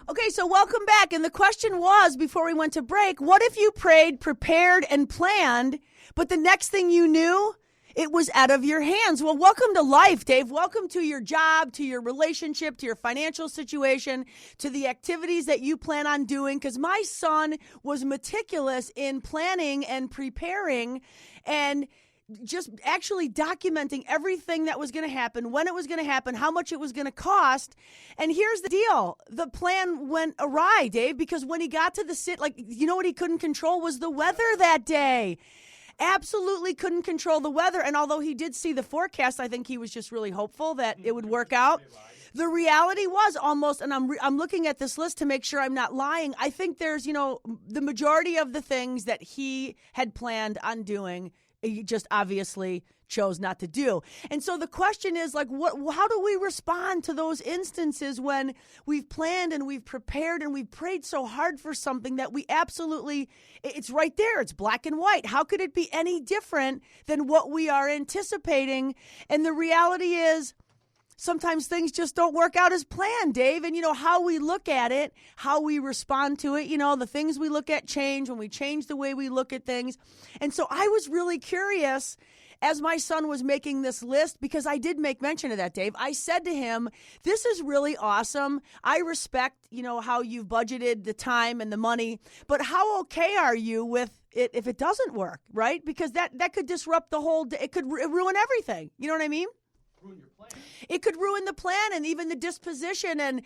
Okay, so welcome back. And the question was, before we went to break, what if you prayed, prepared, and planned, but the next thing you knew, it was out of your hands? Well, welcome to life, Dave. Welcome to your job, to your relationship, to your financial situation, to the activities that you plan on doing. Because my son was meticulous in planning and preparing and just actually documenting everything that was going to happen, when it was going to happen, how much it was going to cost. And here's the deal. The plan went awry, Dave, because when he got to the you know what he couldn't control was the weather that day. Absolutely couldn't control the weather. And although he did see the forecast, I think he was just really hopeful that it would work out. The reality was almost, and I'm looking at this list to make sure I'm not lying, I think there's, the majority of the things that he had planned on doing, he just obviously chose not to do. And so the question is, how do we respond to those instances when we've planned and we've prepared and we've prayed so hard for something that we absolutely, it's right there, it's black and white. How could it be any different than what we are anticipating? And the reality is, sometimes things just don't work out as planned, Dave. And, how we look at it, how we respond to it, the things we look at change when we change the way we look at things. And so I was really curious as my son was making this list, because I did make mention of that, Dave. I said to him, this is really awesome. I respect, how you've budgeted the time and the money, but how okay are you with it if it doesn't work, right? Because that could disrupt the whole, it could ruin everything. You know what I mean? Ruin your plan. It could ruin the plan and even the disposition. And,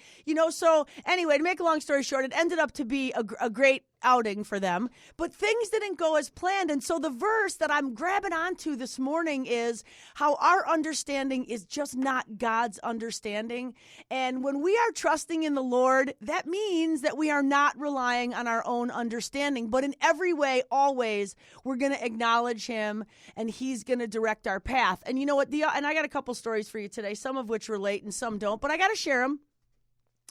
so anyway, to make a long story short, it ended up to be a great outing for them. But things didn't go as planned. And so the verse that I'm grabbing onto this morning is how our understanding is just not God's understanding. And when we are trusting in the Lord, that means that we are not relying on our own understanding. But in every way, always, we're going to acknowledge him and he's going to direct our path. And you know what? And I got a couple stories for you today, some of which relate and some don't, but I got to share them.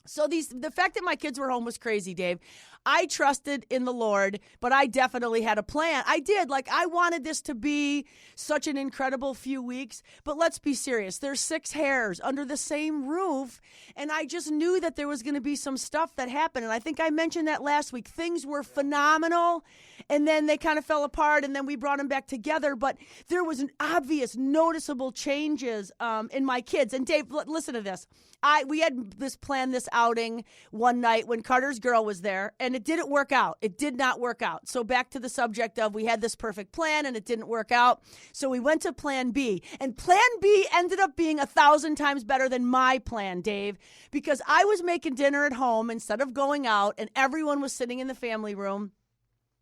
So the fact that my kids were home was crazy, Dave. I trusted in the Lord, but I definitely had a plan. I did. I wanted this to be such an incredible few weeks, but let's be serious. There's 6 Hehrs under the same roof, and I just knew that there was going to be some stuff that happened, and I think I mentioned that last week. Things were phenomenal, and then they kind of fell apart, and then we brought them back together, but there was an obvious, noticeable changes in my kids. And Dave, listen to this. We had this outing one night when Carter's girl was there, and it didn't work out. It did not work out. So back to the subject of we had this perfect plan, and it didn't work out. So we went to plan B, and plan B ended up being 1,000 times better than my plan, Dave, because I was making dinner at home instead of going out, and everyone was sitting in the family room.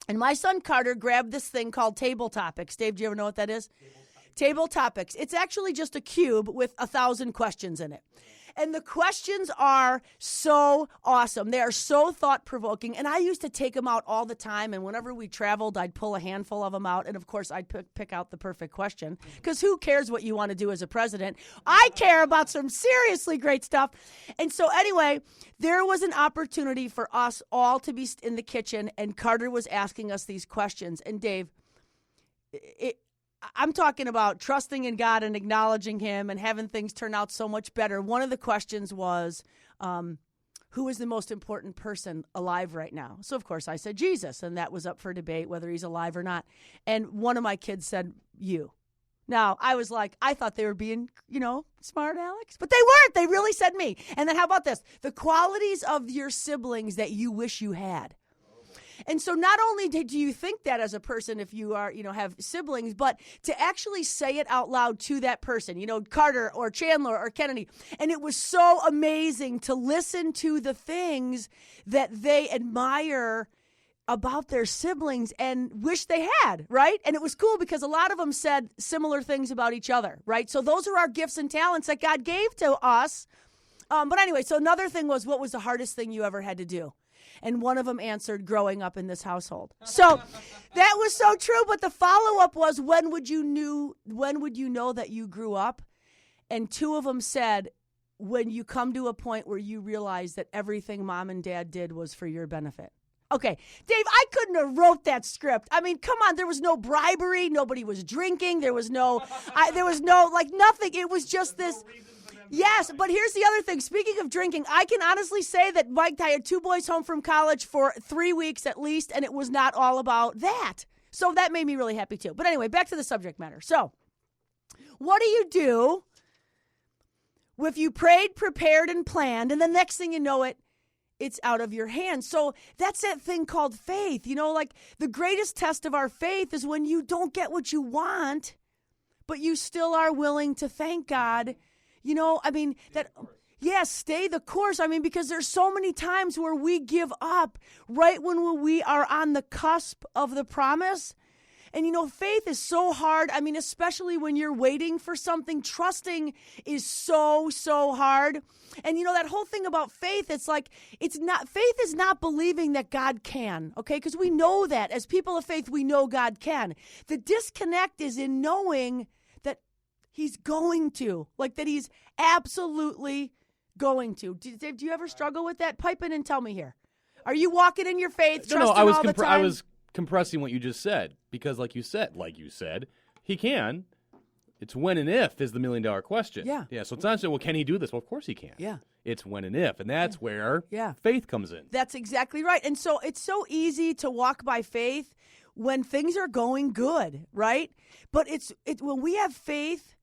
And my son Carter grabbed this thing called Table Topics. Dave, do you ever know what that is? Table Topics. It's actually just a cube with 1,000 questions in it. And the questions are so awesome. They are so thought-provoking. And I used to take them out all the time. And whenever we traveled, I'd pull a handful of them out. And, of course, I'd pick out the perfect question. Because who cares what you want to do as a president? I care about some seriously great stuff. And so, anyway, there was an opportunity for us all to be in the kitchen. And Carter was asking us these questions. And, Dave, I'm talking about trusting in God and acknowledging him and having things turn out so much better. One of the questions was, who is the most important person alive right now? So, of course, I said Jesus, and that was up for debate whether he's alive or not. And one of my kids said, you. Now, I was like, I thought they were being, smart, Alex. But they weren't. They really said me. And then how about this? The qualities of your siblings that you wish you had. And so not only do you think that as a person if you are, have siblings, but to actually say it out loud to that person, Carter or Chandler or Kennedy. And it was so amazing to listen to the things that they admire about their siblings and wish they had, right? And it was cool because a lot of them said similar things about each other, right? So those are our gifts and talents that God gave to us. But anyway, so another thing was, what was the hardest thing you ever had to do? And one of them answered, growing up in this household. So that was so true. But the follow-up was, when would you know that you grew up? And 2 of them said, when you come to a point where you realize that everything mom and dad did was for your benefit. Okay, Dave, I couldn't have wrote that script. I mean, come on, there was no bribery. Nobody was drinking. There was no, nothing. It was just this. Yes, but here's the other thing. Speaking of drinking, I can honestly say that Mike, I had 2 boys home from college for 3 weeks at least, and it was not all about that. So that made me really happy too. But anyway, back to the subject matter. So what do you do if you prayed, prepared, and planned, and the next thing you know it's out of your hands? So that's that thing called faith. Like the greatest test of our faith is when you don't get what you want, but you still are willing to thank God. Stay the course. Because there's so many times where we give up right when we are on the cusp of the promise. And, faith is so hard. Especially when you're waiting for something, trusting is so, so hard. And, that whole thing about faith, faith is not believing that God can, okay? Because we know that. As people of faith, we know God can. The disconnect is in knowing that he's going to, that he's absolutely going to. Dave, do you ever struggle with that? Pipe in and tell me here. Are you walking in your faith, trusting all the time? I was compressing what you just said, because like you said, he can. It's when and if is the $1 million question. Yeah. So it's not saying, well, can he do this? Well, of course he can. Yeah. It's when and if, and that's where faith comes in. That's exactly right. And so it's so easy to walk by faith when things are going good, right? But it's when we have faith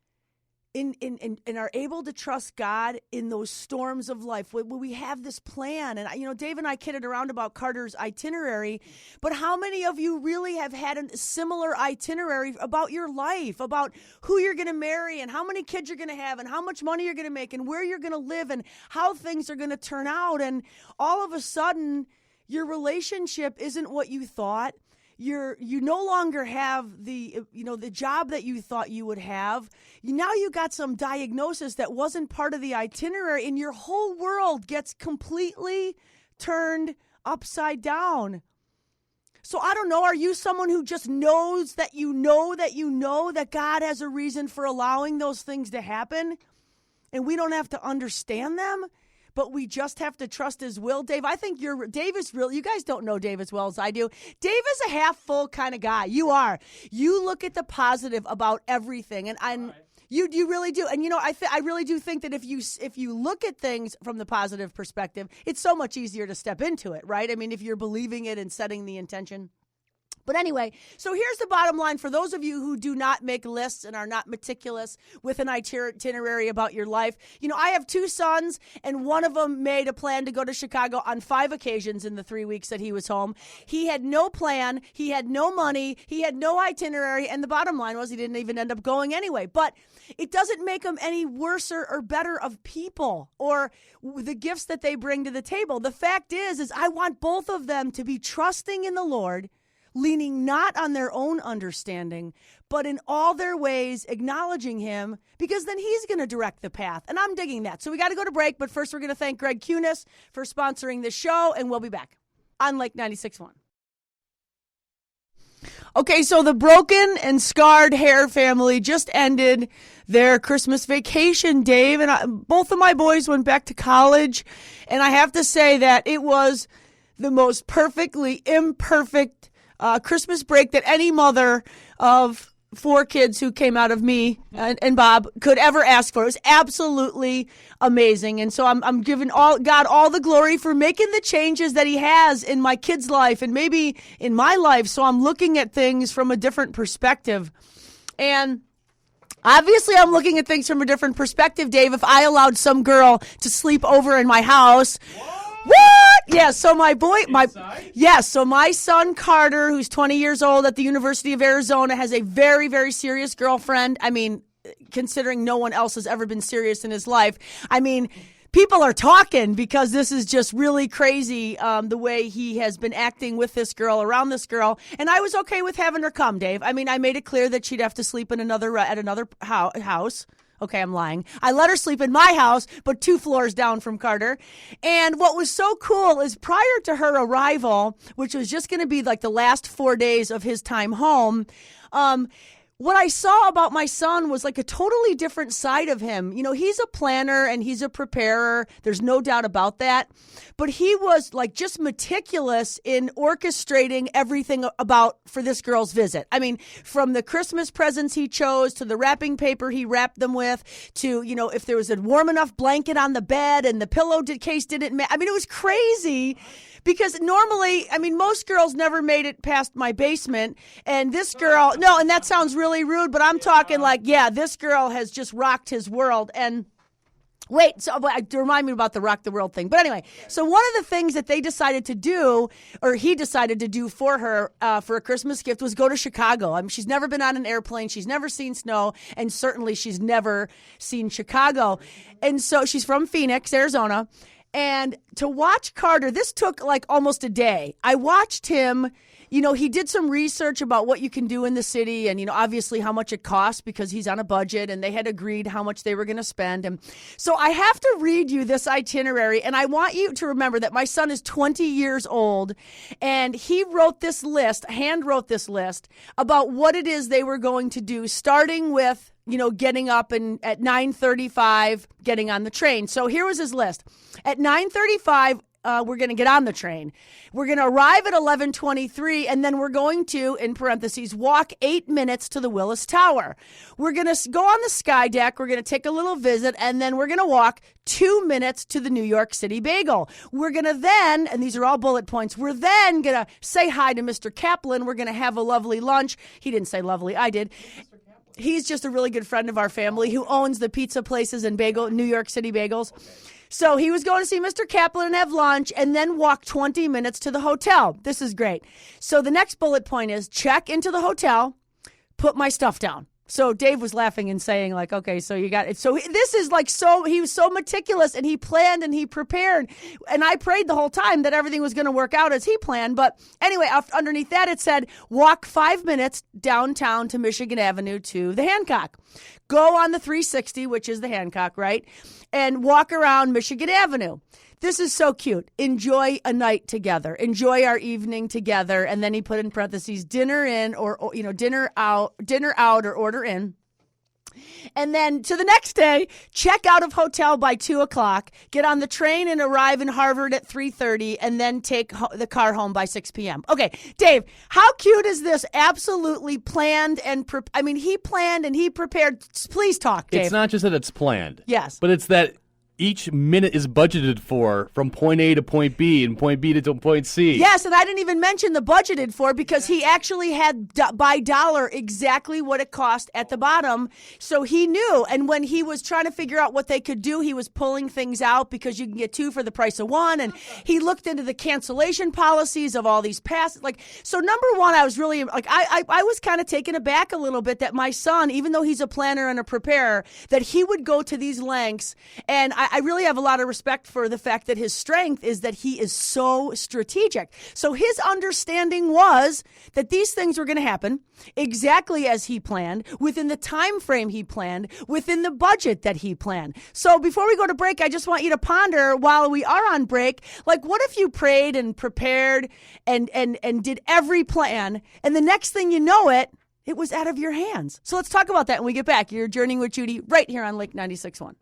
and are able to trust God in those storms of life, when we have this plan. And, Dave and I kidded around about Carter's itinerary, but how many of you really have had a similar itinerary about your life, about who you're going to marry and how many kids you're going to have and how much money you're going to make and where you're going to live and how things are going to turn out? And all of a sudden, your relationship isn't what you thought. You no longer have the job that you thought you would have. Now you got some diagnosis that wasn't part of the itinerary, and your whole world gets completely turned upside down. So I don't know, are you someone who just knows that you know that God has a reason for allowing those things to happen, and we don't have to understand them? But we just have to trust his will. Dave, I think Dave is real. You guys don't know Dave as well as I do. Dave is a half full kind of guy. You are. You look at the positive about everything, and you really do. And I really do think that if you look at things from the positive perspective, it's so much easier to step into it, right? If you're believing it and setting the intention. But anyway, so here's the bottom line for those of you who do not make lists and are not meticulous with an itinerary about your life. I have 2 sons, and one of them made a plan to go to Chicago on 5 occasions in the 3 weeks that he was home. He had no plan. He had no money. He had no itinerary. And the bottom line was he didn't even end up going anyway. But it doesn't make them any worse or better of people or the gifts that they bring to the table. The fact is I want both of them to be trusting in the Lord, leaning not on their own understanding, but in all their ways acknowledging him, because then he's going to direct the path. And I'm digging that. So we got to go to break, but first we're going to thank Greg Cunis for sponsoring the show, and we'll be back on Lake 96.1. Okay, so the broken and scarred Hehr family just ended their Christmas vacation, Dave, and both of my boys went back to college, and I have to say that it was the most perfectly imperfect Christmas break that any mother of 4 kids who came out of me and Bob could ever ask for. It was absolutely amazing. And so I'm giving God all the glory for making the changes that he has in my kids' life and maybe in my life. So I'm looking at things from a different perspective. And obviously I'm looking at things from a different perspective, Dave, if I allowed some girl to sleep over in my house. What? Yeah, so my son Carter, who's 20 years old at the University of Arizona, has a very, very serious girlfriend. Considering no one else has ever been serious in his life. People are talking because this is just really crazy, the way he has been acting with this girl, around this girl. And I was okay with having her come, Dave. I made it clear that she'd have to sleep in at another house. Okay, I'm lying. I let her sleep in my house, but 2 floors down from Carter. And what was so cool is prior to her arrival, which was just going to be like the last 4 days of his time home, what I saw about my son was like a totally different side of him. You know, he's a planner and he's a preparer. There's no doubt about that. But he was like just meticulous in orchestrating everything for this girl's visit. I mean, from the Christmas presents he chose to the wrapping paper he wrapped them with to, you know, if there was a warm enough blanket on the bed and the case didn't match. I mean, it was crazy. Because normally, I mean, most girls never made it past my basement. And this girl, no, and that sounds really rude, but I'm talking like, yeah, this girl has just rocked his world. And wait, so remind me about the rock the world thing. But anyway, so one of the things that they decided to do, or he decided to do for her for a Christmas gift was go to Chicago. I mean, she's never been on an airplane. She's never seen snow. And certainly she's never seen Chicago. And so she's from Phoenix, Arizona. And to watch Carter, this took like almost a day. I watched him, you know, he did some research about what you can do in the city and, you know, obviously how much it costs because he's on a budget and they had agreed how much they were going to spend. And so I have to read you this itinerary. And I want you to remember that my son is 20 years old and he wrote this list, hand wrote this list about what it is they were going to do, starting with, you know, getting up and at 9:35, getting on the train. So here was his list. At 9:35, we're going to get on the train. We're going to arrive at 11:23, and then we're going to, in parentheses, walk 8 minutes to the Willis Tower. We're going to go on the sky deck. We're going to take a little visit, and then we're going to walk 2 minutes to the New York City Bagel. We're going to then, and these are all bullet points, we're then going to say hi to Mr. Kaplan. We're going to have a lovely lunch. He didn't say lovely. I did. He's just a really good friend of our family who owns the pizza places and New York City Bagels. So he was going to see Mr. Kaplan and have lunch and then walk 20 minutes to the hotel. This is great. So the next bullet point is check into the hotel, put my stuff down. So Dave was laughing and saying like, okay, so you got it. So this is like, so he was so meticulous and he planned and he prepared. And I prayed the whole time that everything was going to work out as he planned. But anyway, underneath that, it said, walk 5 minutes downtown to Michigan Avenue to the Hancock. Go on the 360, which is the Hancock, right? And walk around Michigan Avenue. This is so cute. Enjoy a night together. Enjoy our evening together. And then he put in parentheses, dinner in or you know, dinner out or order in. And then to the next day, check out of hotel by 2:00, get on the train and arrive in Harvard at 3:30, and then take the car home by 6 p.m. Okay, Dave, how cute is this? Absolutely planned and he planned and he prepared. Please talk, Dave. It's not just that it's planned. Yes. But it's that each minute is budgeted for from point A to point B and point B to point C. Yes, and I didn't even mention the budgeted for because he actually had by dollar exactly what it cost at the bottom. So he knew. And when he was trying to figure out what they could do, he was pulling things out because you can get two for the price of one. And he looked into the cancellation policies of all these passes. Like, so number one, I was really like, I was kind of taken aback a little bit that my son, even though he's a planner and a preparer, that he would go to these lengths. And I really have a lot of respect for the fact that his strength is that he is so strategic. So his understanding was that these things were going to happen exactly as he planned, within the time frame he planned, within the budget that he planned. So before we go to break, I just want you to ponder while we are on break, like what if you prayed and prepared and did every plan, and the next thing you know it was out of your hands. So let's talk about that when we get back. You're journeying with Judy right here on Lake 96.1.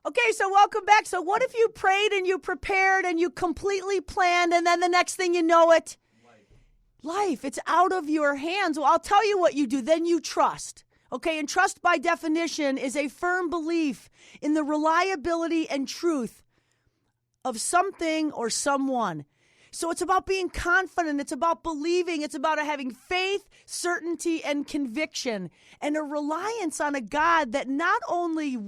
Okay, so welcome back. So what if you prayed and you prepared and you completely planned and then the next thing you know it? Life. It's out of your hands. Well, I'll tell you what you do. Then you trust. Okay, and trust by definition is a firm belief in the reliability and truth of something or someone. So it's about being confident. It's about believing. It's about having faith, certainty, and conviction, and a reliance on a God that not only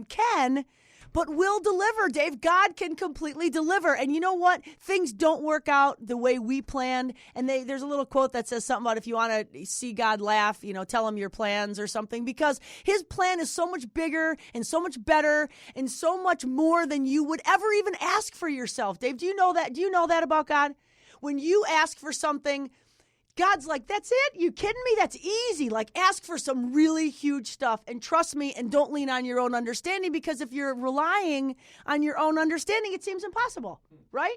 can, but will deliver, Dave. God can completely deliver. And you know what? Things don't work out the way we planned. And there's a little quote that says something about if you want to see God laugh, you know, tell him your plans or something, because his plan is so much bigger and so much better and so much more than you would ever even ask for yourself. Dave, do you know that? Do you know that about God? When you ask for something, God's like, that's it? You kidding me? That's easy. Like, ask for some really huge stuff and trust me and don't lean on your own understanding, because if you're relying on your own understanding, it seems impossible, right?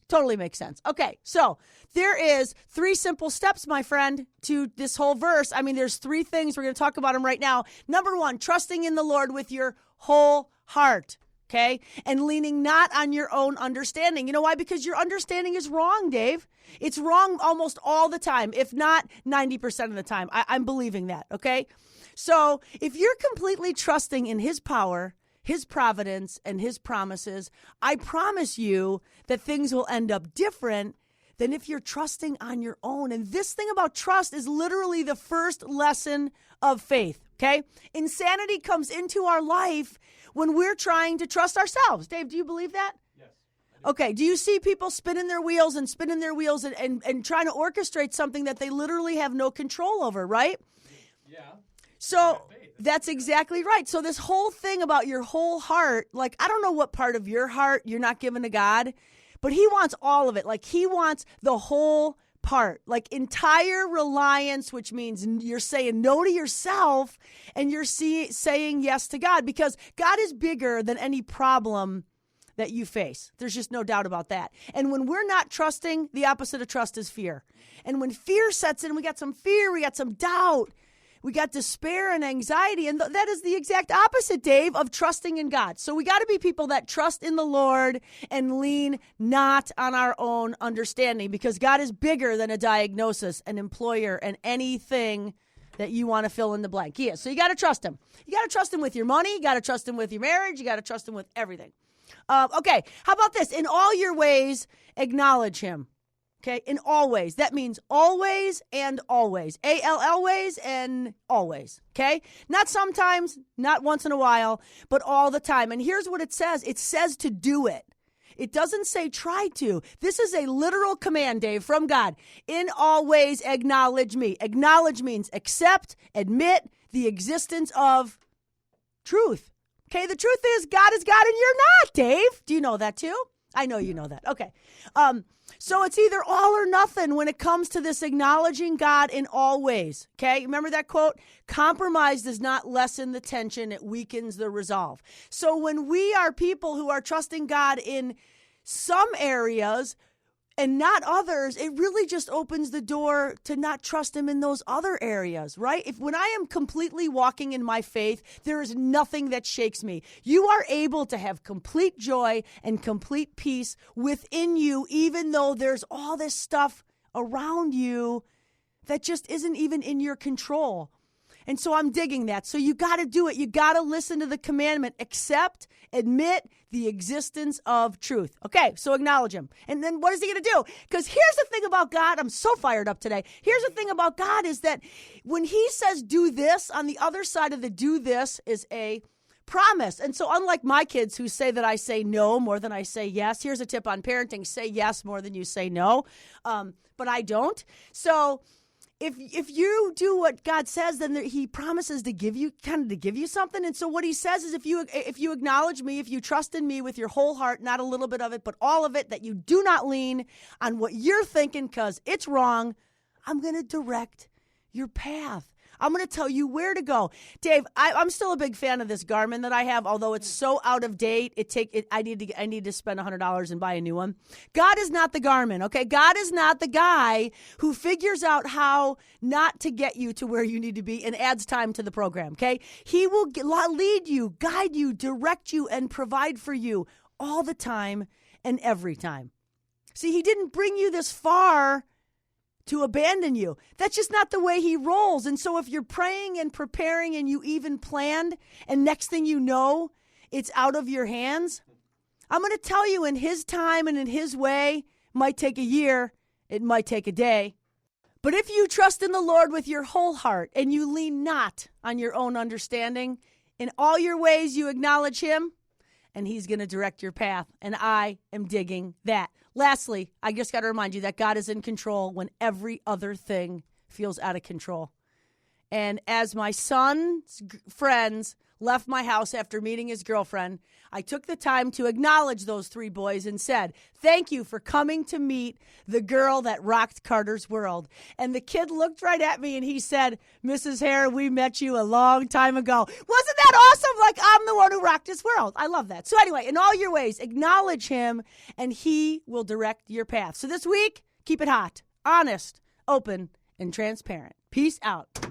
Totally makes sense. Okay, so there is 3 simple steps, my friend, to this whole verse. I mean, there's 3 things. We're going to talk about them right now. Number 1, trusting in the Lord with your whole heart, okay? And leaning not on your own understanding. You know why? Because your understanding is wrong, Dave. It's wrong almost all the time, if not 90% of the time. I'm believing that, okay? So if you're completely trusting in his power, his providence, and his promises, I promise you that things will end up different than if you're trusting on your own. And this thing about trust is literally the first lesson of faith, okay? Insanity comes into our life when we're trying to trust ourselves. Dave, do you believe that? Yes. Okay, do you see people spinning their wheels and trying to orchestrate something that they literally have no control over, right? Yeah. So that's exactly right. So this whole thing about your whole heart, like, I don't know what part of your heart you're not giving to God, but he wants all of it. Like, he wants the whole part, like entire reliance, which means you're saying no to yourself and you're saying yes to God, because God is bigger than any problem that you face. There's just no doubt about that. And when we're not trusting, the opposite of trust is fear. And when fear sets in, we got some fear, we got some doubt, we got despair and anxiety, and that is the exact opposite, Dave, of trusting in God. So we got to be people that trust in the Lord and lean not on our own understanding, because God is bigger than a diagnosis, an employer, and anything that you want to fill in the blank. He is. So you got to trust him. You got to trust him with your money. You got to trust him with your marriage. You got to trust him with everything. Okay, how about this? In all your ways, acknowledge him. Okay, in all ways. That means always and always. A-L-L ways and always. Okay? Not sometimes, not once in a while, but all the time. And here's what it says. It says to do it. It doesn't say try to. This is a literal command, Dave, from God. In all ways, acknowledge me. Acknowledge means accept, admit the existence of truth. Okay, the truth is God is God and you're not, Dave. Do you know that too? I know you know that. Okay. So it's either all or nothing when it comes to this acknowledging God in all ways. Okay. Remember that quote? Compromise does not lessen the tension. It weakens the resolve. So when we are people who are trusting God in some areas and not others, it really just opens the door to not trust him in those other areas, right? When I am completely walking in my faith, there is nothing that shakes me. You are able to have complete joy and complete peace within you, even though there's all this stuff around you that just isn't even in your control. And so I'm digging that. So you got to do it. You got to listen to the commandment. Accept, admit the existence of truth. Okay, so acknowledge him. And then what is he going to do? Because here's the thing about God. I'm so fired up today. Here's the thing about God is that when he says do this, on the other side of the do this is a promise. And so unlike my kids who say that I say no more than I say yes, here's a tip on parenting. Say yes more than you say no. But I don't. So if you do what God says, then he promises to give you something. And so what he says is if you acknowledge me, if you trust in me with your whole heart, not a little bit of it, but all of it, that you do not lean on what you're thinking because it's wrong, I'm going to direct your path. I'm going to tell you where to go. Dave, I'm still a big fan of this Garmin that I have, although it's so out of date. I need to spend $100 and buy a new one. God is not the Garmin, okay? God is not the guy who figures out how not to get you to where you need to be and adds time to the program, okay? He will lead you, guide you, direct you, and provide for you all the time and every time. See, he didn't bring you this far to abandon you. That's just not the way he rolls. And so if you're praying and preparing and you even planned, and next thing you know, it's out of your hands, I'm going to tell you, in his time and in his way, it might take a year, it might take a day. But if you trust in the Lord with your whole heart and you lean not on your own understanding, in all your ways you acknowledge him, and he's going to direct your path. And I am digging that. Lastly, I just got to remind you that God is in control when every other thing feels out of control. And as my son's friends left my house after meeting his girlfriend, I took the time to acknowledge those 3 boys and said, thank you for coming to meet the girl that rocked Carter's world. And the kid looked right at me and he said, Mrs. Hehr, we met you a long time ago. Wasn't that awesome? Like, I'm the one who rocked his world. I love that. So anyway, in all your ways, acknowledge him and he will direct your path. So this week, keep it hot, honest, open, and transparent. Peace out.